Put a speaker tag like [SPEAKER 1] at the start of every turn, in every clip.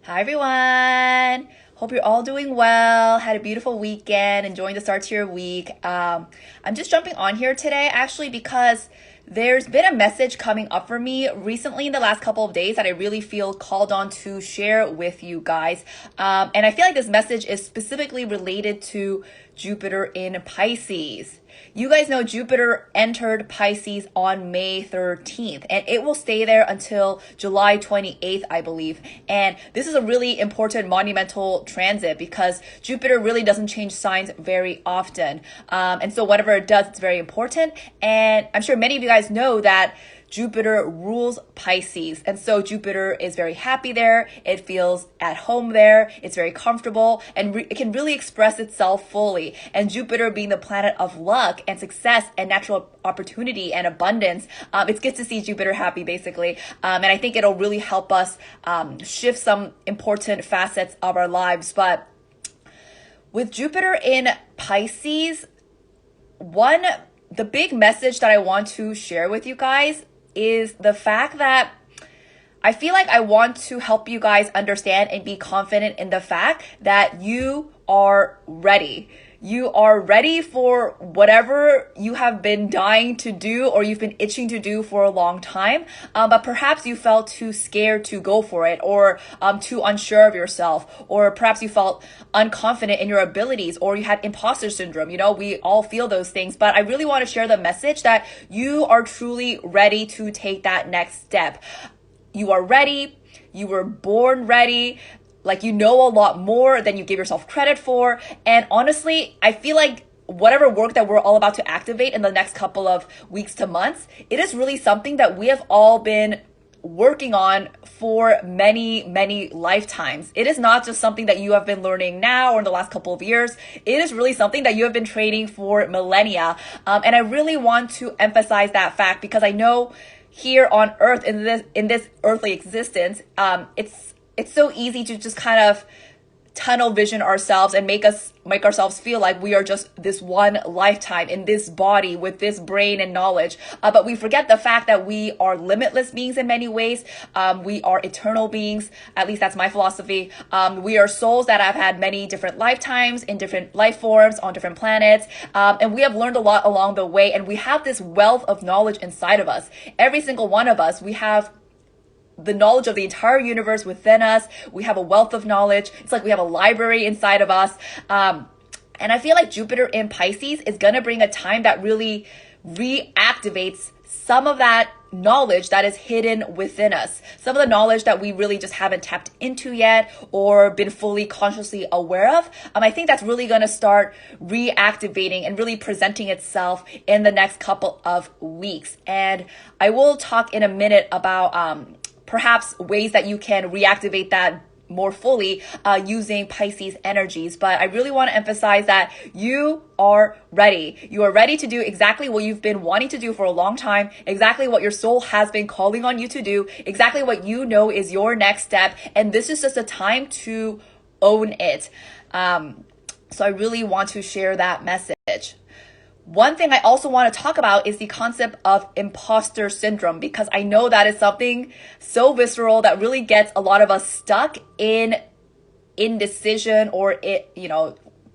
[SPEAKER 1] Hi everyone. Hope you're all doing well. Had a beautiful weekend, enjoying the start to your week. I'm just jumping on here today actually because there's been a message coming up for me recently in the last couple of days that I really feel called on to share with you guys. And I feel like this message is specifically related to Jupiter in Pisces. You guys know Jupiter entered Pisces on May 13th, and it will stay there until July 28th, I believe. And this is a really important monumental transit because Jupiter really doesn't change signs very often. And so whatever it does, it's very important. And I'm sure many of you guys know that Jupiter rules Pisces. And so Jupiter is very happy there. It feels at home there. It's very comfortable and it can really express itself fully. And Jupiter being the planet of luck and success and natural opportunity and abundance, it's good to see Jupiter happy basically. And I think it'll really help us shift some important facets of our lives. But with Jupiter in Pisces, the big message that I want to share with you guys is the fact that I feel like I want to help you guys understand and be confident in the fact that you are ready. You are ready for whatever you have been dying to do or you've been itching to do for a long time. But perhaps you felt too scared to go for it or too unsure of yourself, or perhaps you felt unconfident in your abilities or you had imposter syndrome. You know, we all feel those things, but I really want to share the message that you are truly ready to take that next step. You are ready. You were born ready. Like, you know a lot more than you give yourself credit for. And honestly, I feel like whatever work that we're all about to activate in the next couple of weeks to months, it is really something that we have all been working on for many, many lifetimes. It is not just something that you have been learning now or in the last couple of years. It is really something that you have been training for millennia. And I really want to emphasize that fact because I know here on Earth, in this earthly existence, it's so easy to just kind of tunnel vision ourselves and make ourselves feel like we are just this one lifetime in this body with this brain and knowledge. But we forget the fact that we are limitless beings in many ways. We are eternal beings. At least that's my philosophy. We are souls that have had many different lifetimes in different life forms on different planets. And we have learned a lot along the way. And we have this wealth of knowledge inside of us. Every single one of us, we have the knowledge of the entire universe within us. We have a wealth of knowledge. It's like we have a library inside of us. And I feel like Jupiter in Pisces is going to bring a time that really reactivates some of that knowledge that is hidden within us. Some of the knowledge that we really just haven't tapped into yet or been fully consciously aware of. I think that's really going to start reactivating and really presenting itself in the next couple of weeks. And I will talk in a minute about perhaps ways that you can reactivate that more fully using Pisces energies. But I really want to emphasize that you are ready. You are ready to do exactly what you've been wanting to do for a long time, exactly what your soul has been calling on you to do, exactly what you know is your next step. And this is just a time to own it. So I really want to share that message. One thing I also want to talk about is the concept of imposter syndrome, because I know that is something so visceral that really gets a lot of us stuck in indecision or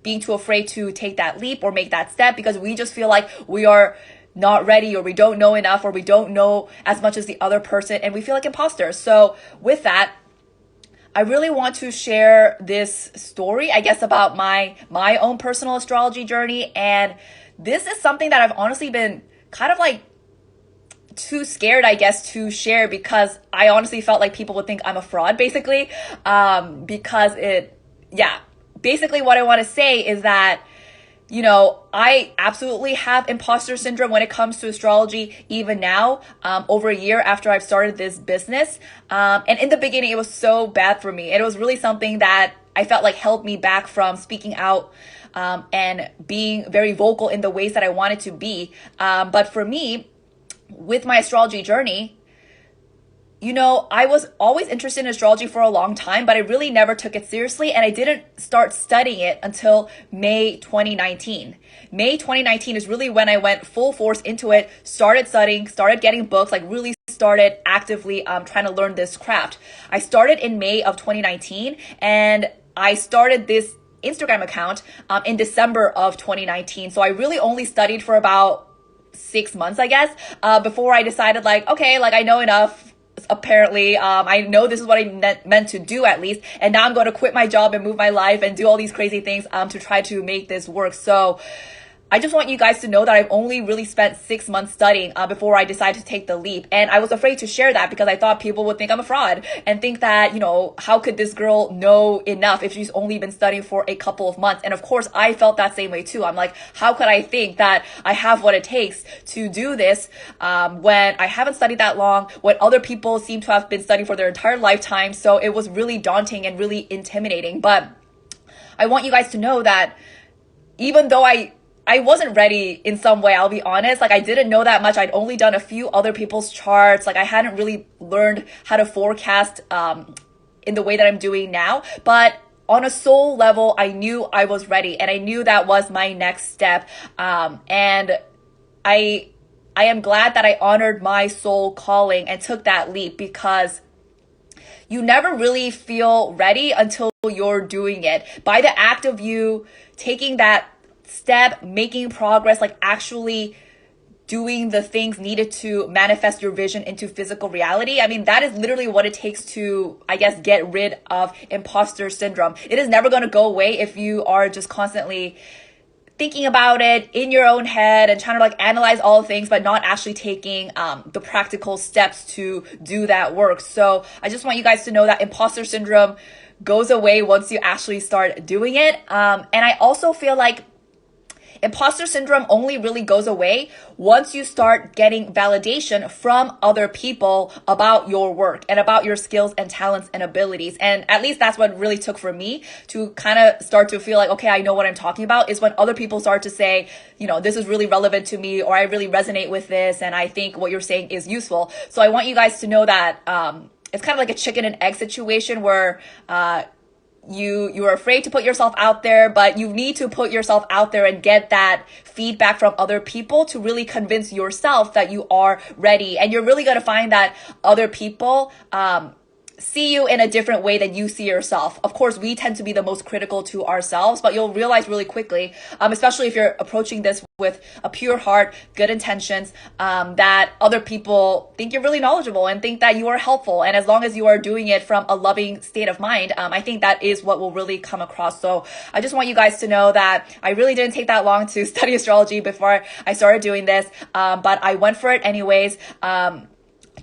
[SPEAKER 1] being too afraid to take that leap or make that step because we just feel like we are not ready or we don't know enough or we don't know as much as the other person and we feel like imposters. So with that, I really want to share this story, I guess, about my own personal astrology journey. And this is something that I've honestly been kind of like too scared, I guess, to share because I honestly felt like people would think I'm a fraud, basically. Basically what I want to say is that, I absolutely have imposter syndrome when it comes to astrology, even now, over a year after I've started this business. And in the beginning, it was so bad for me. It was really something that I felt like held me back from speaking out and being very vocal in the ways that I wanted to be. But for me, with my astrology journey, I was always interested in astrology for a long time, but I really never took it seriously. And I didn't start studying it until May 2019. May 2019 is really when I went full force into it, started studying, started getting books, like really started actively trying to learn this craft. I started in May of 2019, and I started this Instagram account in December of 2019. So I really only studied for about 6 months, I guess, before I decided like, okay, like I know enough. Apparently, I know this is what I meant to do at least. And now I'm going to quit my job and move my life and do all these crazy things to try to make this work. So I just want you guys to know that I've only really spent 6 months studying before I decided to take the leap. And I was afraid to share that because I thought people would think I'm a fraud and think that, how could this girl know enough if she's only been studying for a couple of months? And of course, I felt that same way too. I'm like, how could I think that I have what it takes to do this when I haven't studied that long, when other people seem to have been studying for their entire lifetime? So it was really daunting and really intimidating. But I want you guys to know that even though I wasn't ready in some way, I'll be honest. Like I didn't know that much. I'd only done a few other people's charts. Like I hadn't really learned how to forecast in the way that I'm doing now. But on a soul level, I knew I was ready, and I knew that was my next step. And I am glad that I honored my soul calling and took that leap, because you never really feel ready until you're doing it. By the act of you taking that step, making progress, like actually doing the things needed to manifest your vision into physical reality. I mean, that is literally what it takes to, I guess, get rid of imposter syndrome. It is never going to go away if you are just constantly thinking about it in your own head and trying to like analyze all things, but not actually taking the practical steps to do that work. So I just want you guys to know that imposter syndrome goes away once you actually start doing it. And I also feel like imposter syndrome only really goes away once you start getting validation from other people about your work and about your skills and talents and abilities. And at least that's what really took for me to kind of start to feel like, okay, I know what I'm talking about, is when other people start to say, this is really relevant to me, or I really resonate with this, and I think what you're saying is useful. So I want you guys to know that it's kind of like a chicken and egg situation where you're afraid to put yourself out there, but you need to put yourself out there and get that feedback from other people to really convince yourself that you are ready. And you're really going to find that other people see you in a different way than you see yourself. Of course, we tend to be the most critical to ourselves, but you'll realize really quickly, especially if you're approaching this with a pure heart, good intentions, that other people think you're really knowledgeable and think that you are helpful. And as long as you are doing it from a loving state of mind, I think that is what will really come across. So I just want you guys to know that I really didn't take that long to study astrology before I started doing this, but I went for it anyways.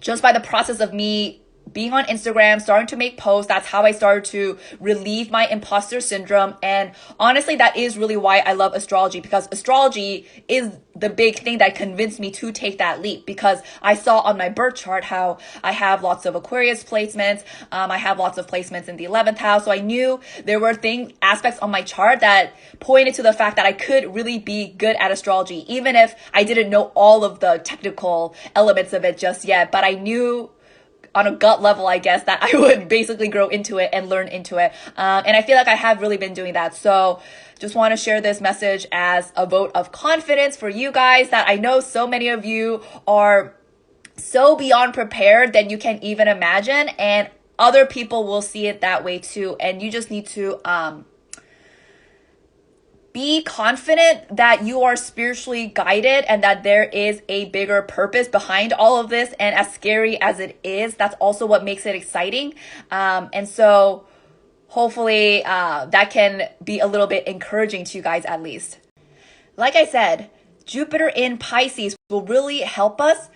[SPEAKER 1] Just by the process of me being on Instagram, starting to make posts, that's how I started to relieve my imposter syndrome. And honestly, that is really why I love astrology, because astrology is the big thing that convinced me to take that leap, because I saw on my birth chart how I have lots of Aquarius placements. I have lots of placements in the 11th house. So I knew there were aspects on my chart that pointed to the fact that I could really be good at astrology, even if I didn't know all of the technical elements of it just yet. But I knew on a gut level, I guess, that I would basically grow into it and learn into it. And I feel like I have really been doing that. So just want to share this message as a vote of confidence for you guys, that I know so many of you are so beyond prepared than you can even imagine. And other people will see it that way too. And you just need to be confident that you are spiritually guided and that there is a bigger purpose behind all of this. And as scary as it is, that's also what makes it exciting. And so hopefully that can be a little bit encouraging to you guys at least. Like I said, Jupiter in Pisces will really help us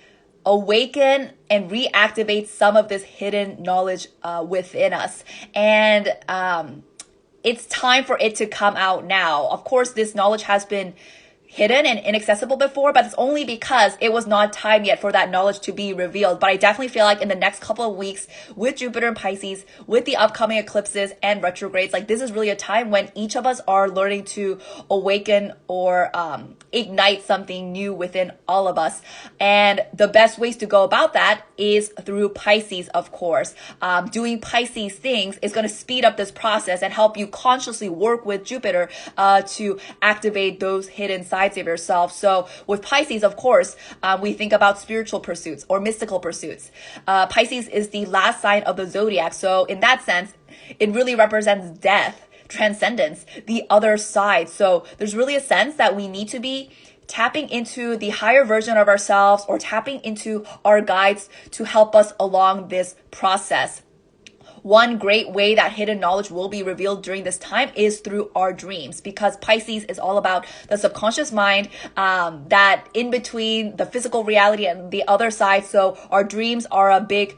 [SPEAKER 1] awaken and reactivate some of this hidden knowledge within us. And it's time for it to come out now. Of course, this knowledge has been hidden and inaccessible before, but it's only because it was not time yet for that knowledge to be revealed. But I definitely feel like in the next couple of weeks with Jupiter and Pisces, with the upcoming eclipses and retrogrades, like this is really a time when each of us are learning to awaken or ignite something new within all of us. And the best ways to go about that is through Pisces, of course. Doing Pisces things is going to speed up this process and help you consciously work with Jupiter to activate those hidden sides of yourself. So with Pisces, of course, we think about spiritual pursuits or mystical pursuits. Pisces is the last sign of the zodiac. So in that sense, it really represents death, transcendence, the other side. So there's really a sense that we need to be tapping into the higher version of ourselves or tapping into our guides to help us along this process. One great way that hidden knowledge will be revealed during this time is through our dreams, because Pisces is all about the subconscious mind, that in between the physical reality and the other side. So our dreams are a big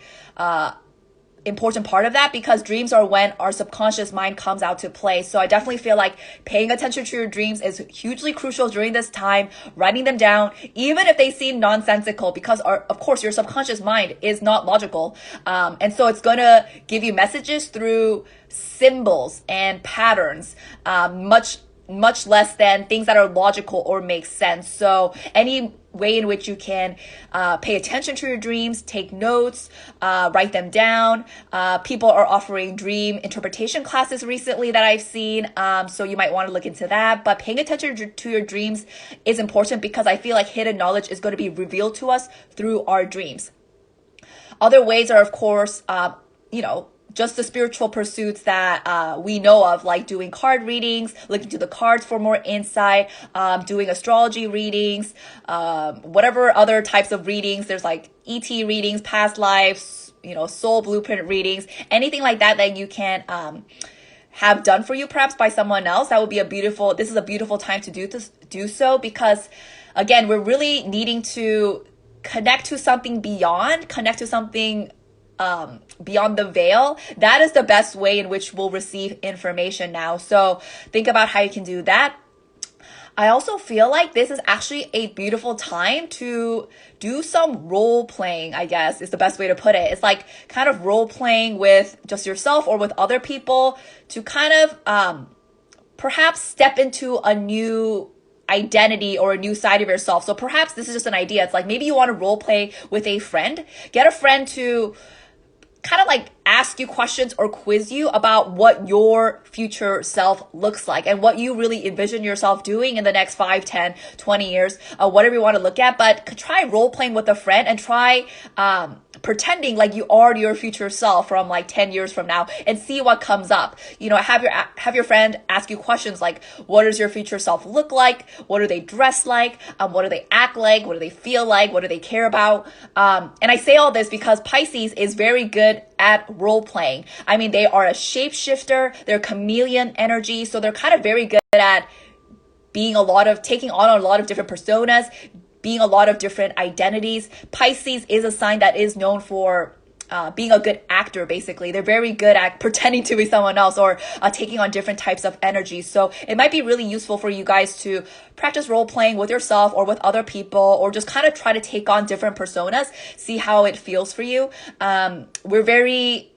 [SPEAKER 1] important part of that, because dreams are when our subconscious mind comes out to play. So I definitely feel like paying attention to your dreams is hugely crucial during this time, writing them down, even if they seem nonsensical, because of course your subconscious mind is not logical. And so it's going to give you messages through symbols and patterns, much less than things that are logical or make sense. So any way in which you can pay attention to your dreams, take notes, write them down. People are offering dream interpretation classes recently that I've seen. So you might want to look into that. But paying attention to your dreams is important, because I feel like hidden knowledge is going to be revealed to us through our dreams. Other ways are, of course, just the spiritual pursuits that we know of, like doing card readings, looking to the cards for more insight, doing astrology readings, whatever other types of readings. There's like ET readings, past lives, soul blueprint readings, anything like that that you can have done for you perhaps by someone else. That would be this is a beautiful time to do so, because again, we're really needing to connect to something beyond the veil. That is the best way in which we'll receive information now. So think about how you can do that. I also feel like this is actually a beautiful time to do some role playing, I guess is the best way to put it. It's like kind of role playing with just yourself or with other people to kind of perhaps step into a new identity or a new side of yourself. So perhaps this is just an idea. It's like maybe you want to role play with a friend. Get a friend to kind of like ask you questions or quiz you about what your future self looks like and what you really envision yourself doing in the next 5, 10, 20 years, whatever you want to look at. But try role playing with a friend and try pretending like you are your future self from like 10 years from now and see what comes up. Have your friend ask you questions like, what does your future self look like? What do they dress like? What do they act like? What do they feel like? What do they care about? And I say all this because Pisces is very good at role playing. I mean, they are a shapeshifter, they're chameleon energy, so they're kind of very good at taking on a lot of different personas, being a lot of different identities. Pisces is a sign that is known for being a good actor, basically. They're very good at pretending to be someone else or taking on different types of energy. So it might be really useful for you guys to practice role playing with yourself or with other people, or just kind of try to take on different personas, see how it feels for you. We're very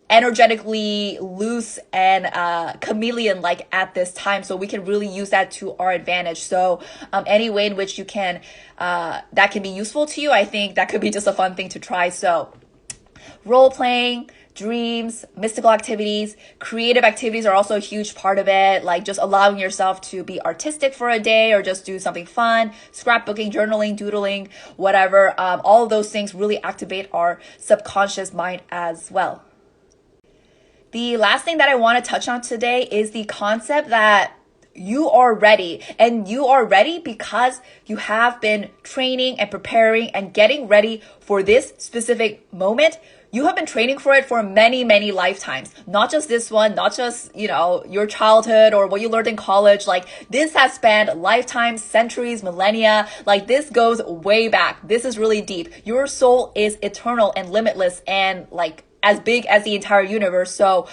[SPEAKER 1] energetically loose and chameleon like at this time, so we can really use that to our advantage. So any way in which you can that can be useful to you, I think that could be just a fun thing to try. So role playing, dreams, mystical activities, creative activities are also a huge part of it, like just allowing yourself to be artistic for a day or just do something fun, scrapbooking, journaling, doodling, whatever. All of those things really activate our subconscious mind as well. The last thing that I want to touch on today is the concept that you are ready, and you are ready because you have been training and preparing and getting ready for this specific moment. You have been training for it for many, many lifetimes, not just this one, not just, your childhood or what you learned in college. Like this has spanned lifetimes, centuries, millennia. Like this goes way back. This is really deep. Your soul is eternal and limitless and like as big as the entire universe. So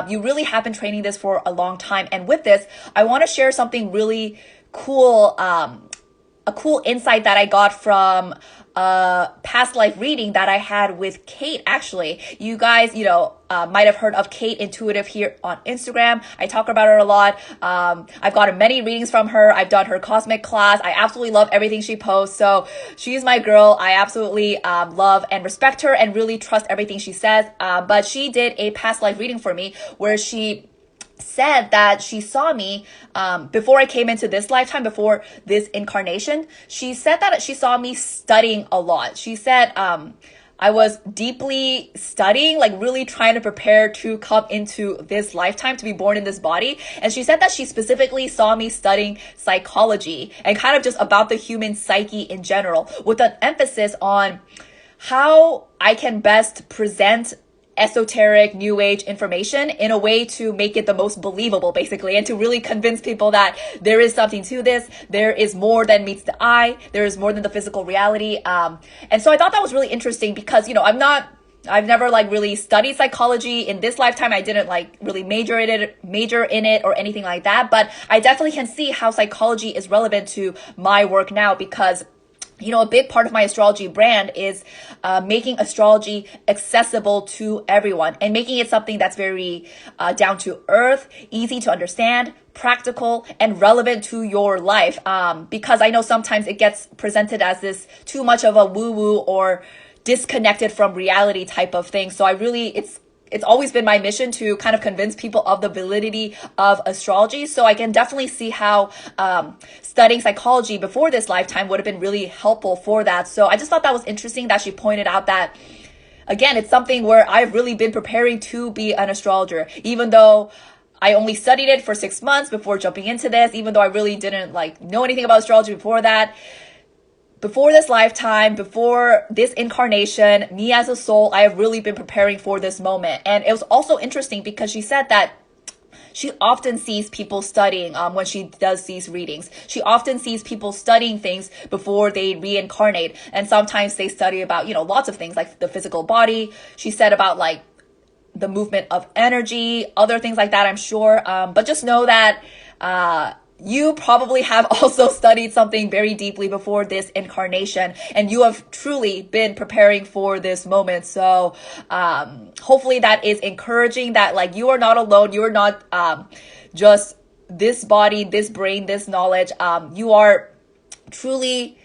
[SPEAKER 1] you really have been training this for a long time. And with this, I want to share something really cool a cool insight that I got from past life reading that I had with Kate. Actually, you guys, might have heard of Kate Intuitive here on Instagram. I talk about her a lot. I've gotten many readings from her. I've done her cosmic class. I absolutely love everything she posts. So she's my girl. I absolutely love and respect her and really trust everything she says. But she did a past life reading for me where she said that she saw me before I came into this lifetime, before this incarnation. She said that she saw me studying a lot. She said I was deeply studying, like really trying to prepare to come into this lifetime, to be born in this body. And she said that she specifically saw me studying psychology and kind of just about the human psyche in general, with an emphasis on how I can best present esoteric new age information in a way to make it the most believable, basically, and to really convince people that there is something to this. There is more than meets the eye. There is more than the physical reality. And so I thought that was really interesting because, I've never like really studied psychology in this lifetime. I didn't like really major in it or anything like that. But I definitely can see how psychology is relevant to my work now because a big part of my astrology brand is making astrology accessible to everyone and making it something that's very down to earth, easy to understand, practical, and relevant to your life. Because I know sometimes it gets presented as this too much of a woo-woo or disconnected from reality type of thing. So it's always been my mission to kind of convince people of the validity of astrology. So I can definitely see how studying psychology before this lifetime would have been really helpful for that. So I just thought that was interesting that she pointed out that, again, it's something where I've really been preparing to be an astrologer, even though I only studied it for 6 months before jumping into this, even though I really didn't know anything about astrology before that. Before this lifetime, before this incarnation, me as a soul, I have really been preparing for this moment. And it was also interesting because she said that she often sees people studying when she does these readings. She often sees people studying things before they reincarnate. And sometimes they study about, lots of things like the physical body. She said about the movement of energy, other things like that, I'm sure. But just know that you probably have also studied something very deeply before this incarnation, and you have truly been preparing for this moment. So hopefully that is encouraging that you are not alone. You are not just this body, this brain, this knowledge. You are truly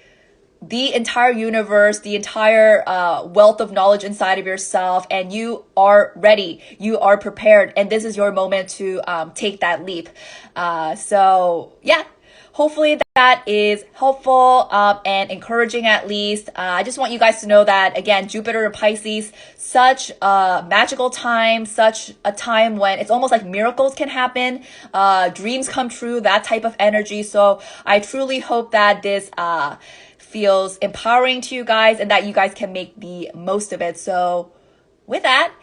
[SPEAKER 1] the entire universe, the entire wealth of knowledge inside of yourself, and you are ready, you are prepared, and this is your moment to take that leap. So yeah, hopefully that is helpful and encouraging at least. I just want you guys to know that, again, Jupiter and Pisces, such a magical time, such a time when it's almost like miracles can happen, dreams come true, that type of energy. So I truly hope that this feels empowering to you guys and that you guys can make the most of it. So with that,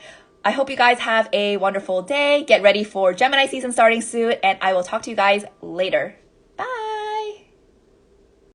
[SPEAKER 1] I hope you guys have a wonderful day. Get ready for Gemini season starting soon, and I will talk to you guys later.